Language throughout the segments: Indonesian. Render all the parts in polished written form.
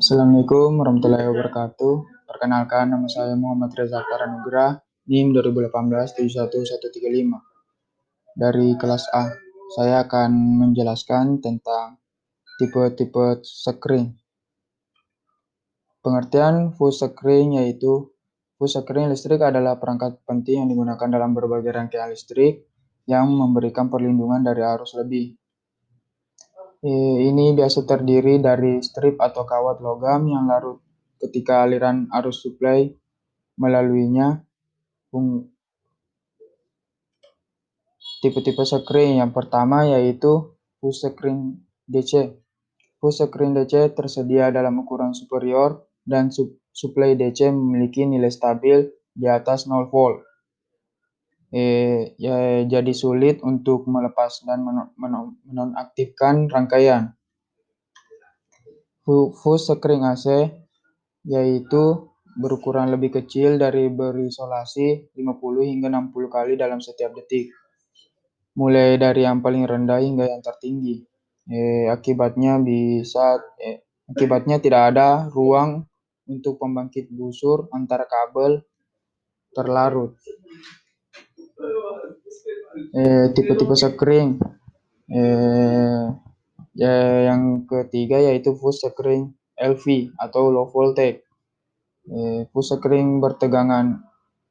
Assalamualaikum warahmatullahi wabarakatuh. Perkenalkan, nama saya Muhammad Reza Paranugrah, NIM 2018 71135 dari kelas A. Saya akan menjelaskan tentang tipe-tipe screen. Pengertian full screen yaitu full screen listrik adalah perangkat penting yang digunakan dalam berbagai rangkaian listrik yang memberikan perlindungan dari arus lebih. Ini biasa terdiri dari strip atau kawat logam yang larut ketika aliran arus suplai melaluinya. Tipe-tipe screen yang pertama yaitu full screen DC. Full screen DC tersedia dalam ukuran superior dan suplai DC memiliki nilai stabil di atas 0 volt. Jadi sulit untuk melepas dan menonaktifkan rangkaian. Full screen AC yaitu berukuran lebih kecil dari berisolasi 50 hingga 60 kali dalam setiap detik, mulai dari yang paling rendah hingga yang tertinggi. Akibatnya tidak ada ruang untuk pembangkit busur antara kabel terlarut. Tipe-tipe screen yang ketiga yaitu full screen LV atau low voltage. Full screen bertegangan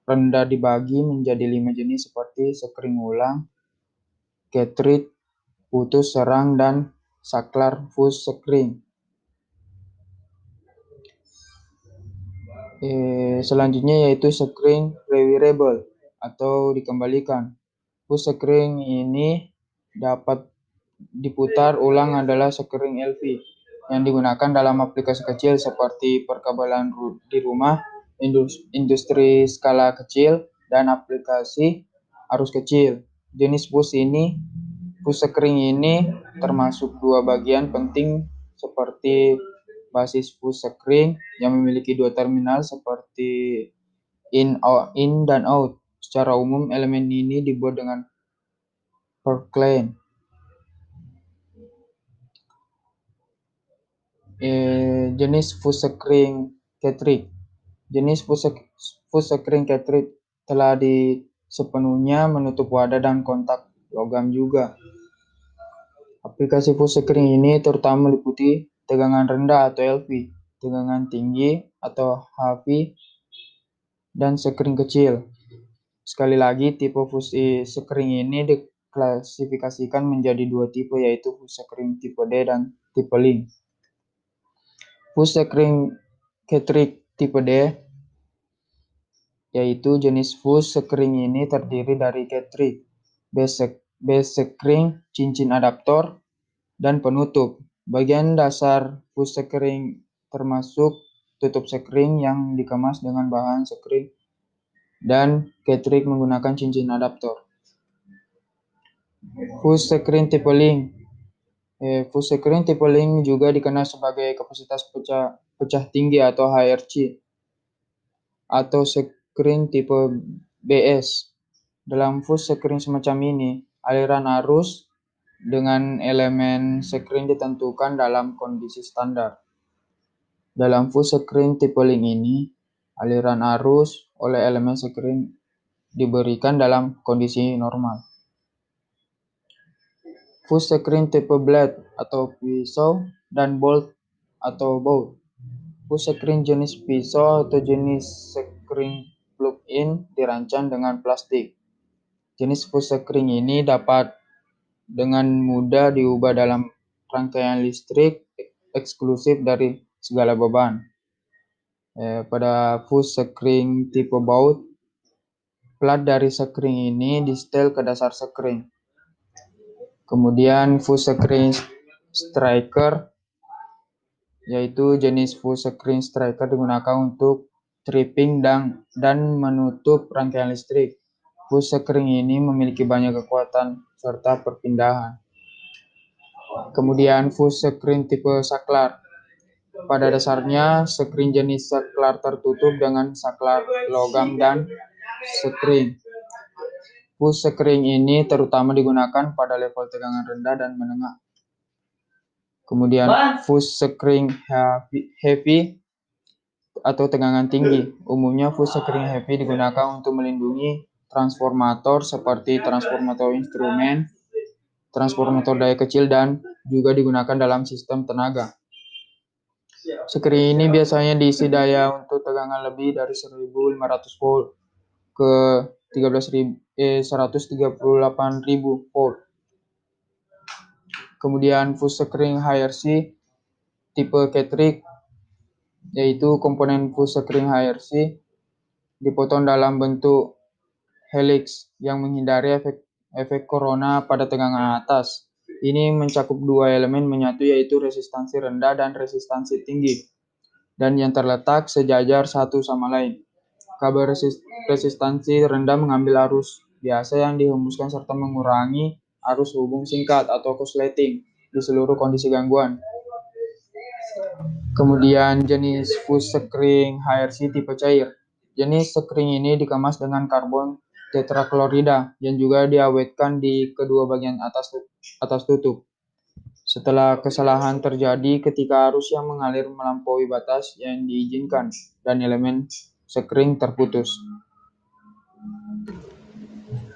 rendah dibagi menjadi 5 jenis seperti screen ulang, cartridge, putus serang, dan saklar full screen. Selanjutnya yaitu screen reversible atau dikembalikan. Full screen ini dapat diputar ulang adalah screen LV yang digunakan dalam aplikasi kecil seperti perkabelan di rumah, industri skala kecil, dan aplikasi arus kecil. Jenis full screen ini termasuk dua bagian penting seperti basis full screen yang memiliki dua terminal seperti in dan out. Secara umum elemen ini dibuat dengan Portland. Jenis full screen cartridge. Jenis full screen cartridge telah sepenuhnya menutup wadah dan kontak logam juga. Aplikasi full screen ini terutama meliputi tegangan rendah atau LV, tegangan tinggi atau HV, dan screen kecil. Sekali lagi, tipe full screen ini diklasifikasikan menjadi dua tipe, yaitu full screen tipe D dan tipe link. Full screen cartridge tipe D yaitu jenis full screen ini terdiri dari cartridge, base screen, cincin adaptor, dan penutup. Bagian dasar full screen termasuk tutup screen yang dikemas dengan bahan screen dan cartridge menggunakan cincin adaptor. Full screen tipe link. Full screen tipe link juga dikenal sebagai kapasitas pecah tinggi atau HRC atau screen tipe BS. Dalam full screen semacam ini, aliran arus dengan elemen screen ditentukan dalam kondisi standar. Dalam full screen tipe link ini, aliran arus oleh elemen screen diberikan dalam kondisi normal. Full screen tipe blade atau pisau dan bolt atau bolt. Full screen jenis pisau atau jenis screen plug-in dirancang dengan plastik. Jenis full screen ini dapat dengan mudah diubah dalam rangkaian listrik eksklusif dari segala beban. Pada full screen tipe baut, plat dari screen ini disetel ke dasar screen. Kemudian full screen striker, yaitu jenis full screen striker digunakan untuk tripping dan menutup rangkaian listrik. Full screen ini memiliki banyak kekuatan serta perpindahan. Kemudian full screen tipe saklar. Pada dasarnya, screen jenis saklar tertutup dengan saklar logam dan screen. Full screen ini terutama digunakan pada level tegangan rendah dan menengah. Kemudian fuse screen heavy atau tegangan tinggi. Umumnya fuse screen heavy digunakan untuk melindungi transformator seperti transformator instrumen, transformator daya kecil, dan juga digunakan dalam sistem tenaga. Screen ini biasanya diisi daya untuk tegangan lebih dari 1500 volt ke 138.000 volt. Kemudian fuse screen HRC tipe Catrick, yaitu komponen fuse screen HRC dipotong dalam bentuk helix yang menghindari efek corona pada tegangan atas. Ini mencakup dua elemen menyatu, yaitu resistansi rendah dan resistansi tinggi, dan yang terletak sejajar satu sama lain. Kabel resistansi rendah mengambil arus biasa yang dihembuskan serta mengurangi arus hubung singkat atau korsleting di seluruh kondisi gangguan. Kemudian jenis fuse screen HRC tipe cair. Jenis screen ini dikemas dengan karbon tetraklorida yang juga diawetkan di kedua bagian atas tutup. Setelah kesalahan terjadi ketika arus yang mengalir melampaui batas yang diizinkan dan elemen screen terputus.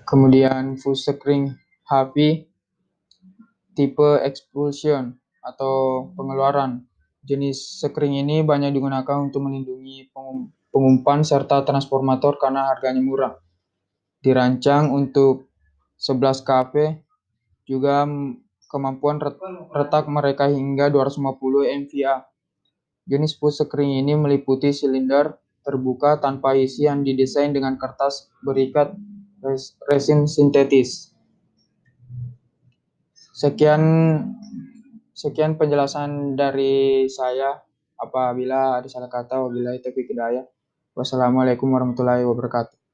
Kemudian fuse screen HV tipe expulsion atau pengeluaran. Jenis screen ini banyak digunakan untuk melindungi pengumpan serta transformator karena harganya murah. Dirancang untuk 11 kV, juga kemampuan retak mereka hingga 250 MVA. Jenis fuse screen ini meliputi silinder terbuka tanpa isi yang didesain dengan kertas berikat resin sintetis. Sekian penjelasan dari saya. Apabila ada salah kata, wabillahi taufiq hidayah. Wassalamualaikum warahmatullahi wabarakatuh.